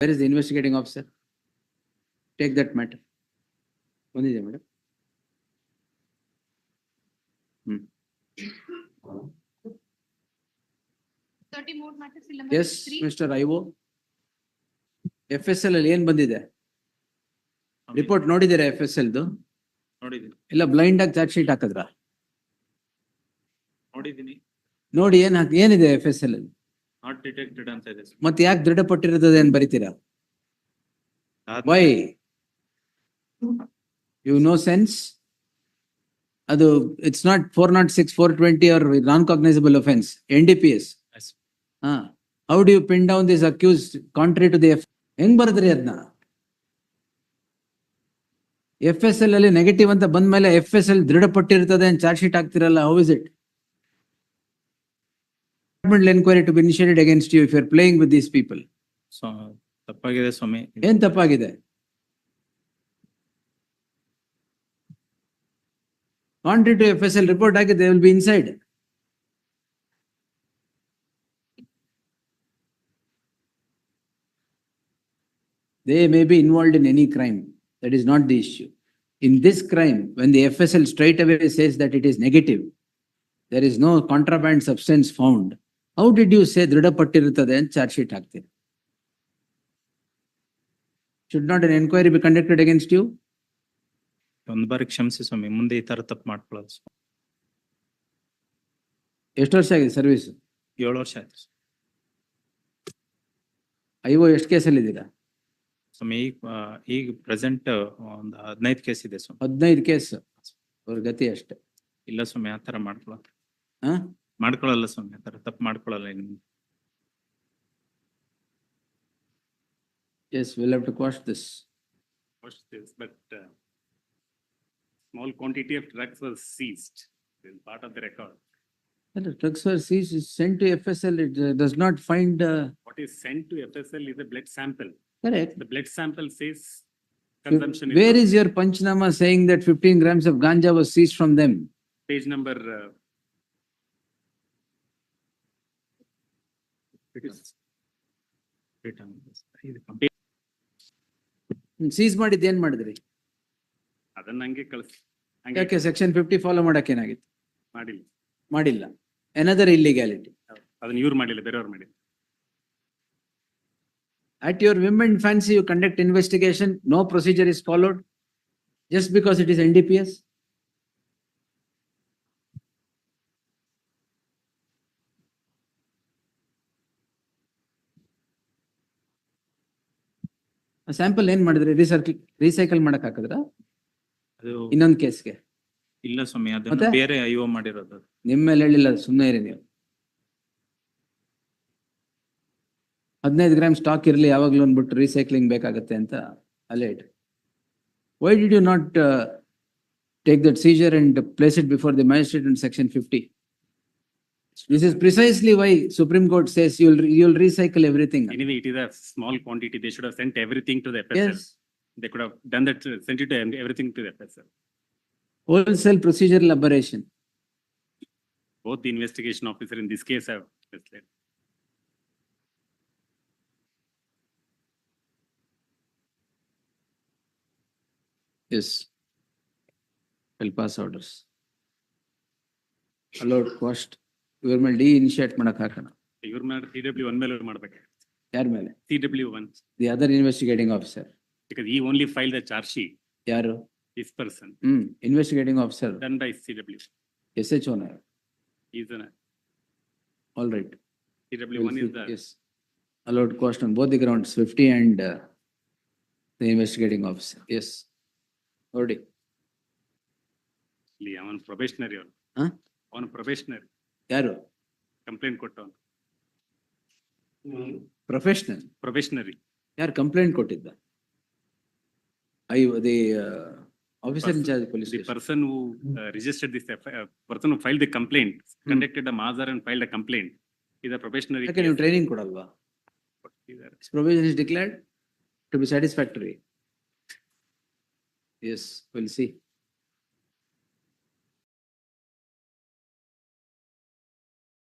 Where is the investigating officer? Take that matter. ಬಂದಿದೆ madam. Yes mister IO, FSL ಅಲ್ಲಿ ಏನ್ ಬಂದಿದೆ report ನೋಡಿದ್ದೀರಾ? FSL ನೋಡಿದ್ದೀನಿ. ಇಲ್ಲ ಬ್ಲೈಂಡ್ ಆಗಿ ಚಾರ್ಜ್ ಶೀಟ್ ಹಾಕಿದ್ರ? ನೋಡಿದ್ದೀನಿ. ನೋಡಿ ಏನಿದೆ FSL ಅಲ್ಲಿ? ನಾಟ್ ಡಿಟೆಕ್ಟೆಡ್ ಅಂತ ಇದೆ. ಮತ್ತೆ ಯಾಕೆ ದೃಢಪಟ್ಟಿರ್ತದೆ ಏನ್ ಬರಿತೀರಾ? Why you no sense? ಅದು it's not 406, 420 or non-cognizable offense, NDPS. Yes. How do you pin down this accused contrary to the ಹೆಂಗ್ ಬರದ್ರಿ ಅದನ್ನ? FSL ಅಲ್ಲಿ ನೆಗೆಟಿವ್ ಅಂತ ಬಂದ ಮೇಲೆ FSL ದೃಢಪಟ್ಟಿರ್ತದೆ ಅಂತ ಚಾರ್ಜ್ ಶೀಟ್ ಹಾಕ್ತಿರಲ್ಲ, how is it? Inquiry to be initiated against you if you are playing with these people. So ತಪ್ಪಾಗಿದೆ ಸ್ವಾಮಿ. ಏನ್ ತಪ್ಪಾಗಿದೆ? Contrary to FSL report hockey they will be inside. They may be involved in any crime. That is not the issue. In this crime, when the FSL straight away says that it is negative, there is no contraband substance found. How did you say ದೃಢಪಟ್ಟಿರುತ್ತದೆ ಅಂತ charge sheet ಹಾಕ್ತೀರಿ? Should not an inquiry be conducted against you? ಒಂದು ಬಾರಿ ಕ್ಷಮಿಸಿ ಸ್ವಾಮಿ, ಮುಂದೆ ಈ ತರ ತಪ್ಪು ಮಾಡ್ಕೊಳ್ಳೋದು. ಎಷ್ಟು ವರ್ಷ ಆಗಿದೆ ಸರ್ವಿಸ್? 7 ವರ್ಷ ಆಯ್ತು ಐಒ. ಎಷ್ಟು ಕೇಸಲ್ಲಿ ಇದ್ದೀರಾ ಸ್ವಾಮಿ? ಈಗ ಪ್ರೆಸೆಂಟ್ ಒಂದು 15 ಕೇಸ್ ಇದೆ ಸ್ವಾಮಿ. 15 ಕೇಸ್. ಅವ್ರ ಗತಿ ಅಷ್ಟೇ. ಇಲ್ಲ ಸ್ವಾಮಿ, ಆ ತರ ಮಾಡ್ಕೊಳ್ಳಲ್ಲ ಸ್ವಾಮಿ, ಆ ತರ ತಪ್ಪು ಮಾಡ್ಕೊಳ್ಳಲ್ಲ ಇನ್ನು. Yes, we'll have to quash this. But small quantity of drugs was seized. It is part of the record. The drugs were seized, is sent to FSL. It does not find. What is sent to FSL is a blood sample. Correct. The blood sample says consumption. Where is your Panchnama saying that 15 grams of ganja was seized from them? Page number. Seize ಮಾಡಿದ್ದು ಏನ್ ಮಾಡಿದ್ರಿ? ಅದನ್ನ ಹಂಗೆ ಕಳಿಸಿ. ಯಾಕೆ section 50 follow ಮಾಡಕ್ಕೆ ಏನಾಗಿತ್ತು? ಮಾಡಿಲ್ಲ. Another illegality. ಅದನ್ನ ಇವ್ರು ಮಾಡಿಲ್ಲ, ಬೇರೆಯವ್ರು ಮಾಡಿಲ್ಲ. At your whim and fancy, you conduct investigation, no procedure is followed just because it is NDPS. Sample ಏನ್ ಮಾಡಿದ್ರಿ? ರೀಸೈಕಲ್ ಮಾಡಕ್ ಹಾಕಿದ್ರ ಅದು ಇನ್ನೊಂದು ಕೇಸ್ಗೆ? ಇಲ್ಲ ಸ್ವಾಮಿ, ಅದನ್ನ ಮತ್ತೆ? ಬೇರೆ ಐಒ ಮಾಡಿರೋದು. ನಿಮ್ಮ ಮೇಲೆ ಹೇಳಿಲ್ಲ, ಸುಮ್ಮನೆ ಇರಿ ನೀವು. 15 ಗ್ರಾಮ್ ಸ್ಟಾಕ್ ಇರ್ಲಿ ಯಾವಾಗ್ಲೂ ಅಂದ್ಬಿಟ್ಟು ರೀಸೈಕ್ಲಿಂಗ್ ಬೇಕಾಗತ್ತೆ ಅಂತ ಅಲೇಟ್. Why did you not take that seizure and place it before the magistrate in section 50? This is precisely why Supreme Court says you'll recycle everything. Anyway, it is a small quantity. They should have sent everything to the FSL. Yes. They could have done that, sent it to everything to the FSL. Wholesale procedural aberration. Both the investigation officer in this case have misled. Yes. Will pass orders. Allowed cost. ಇವ್ರ ಮೇಲೆ D-initiate ಮಾಡಕ್ ಹಾಕೋಣ. ಇವ್ರ ಮೇಲೆ CW1 ಮೇಲೆ ಮಾಡ್ಬೇಕು. ಯಾರ ಮೇಲೆ? CW1. The other investigating officer. Because he only filed the charge sheet. ಯಾರು? This person. Investigating officer. Done by CW. SHO na. He's an. All right. CW1 is the. Yes. Allowed cost on both the grounds, 50 and the investigating officer. Yes. Already. ಅವನ್ probationary ಅವನು. ಅವನು probationary. ಯಾರು? Complaint ಕೊಟ್ಟವನು. Professional. Probationary. ಯಾರು complaint ಕೊಟ್ಟಿದ್ದ? The officer in charge of police. The person who registered this, person who filed the complaint, conducted a Mazar and filed a complaint, is a probationary. ಯಾಕೆ ನೀವು training ಕೊಡಲ್ವಾ? His probation is declared to be satisfactory. Yes, we'll see.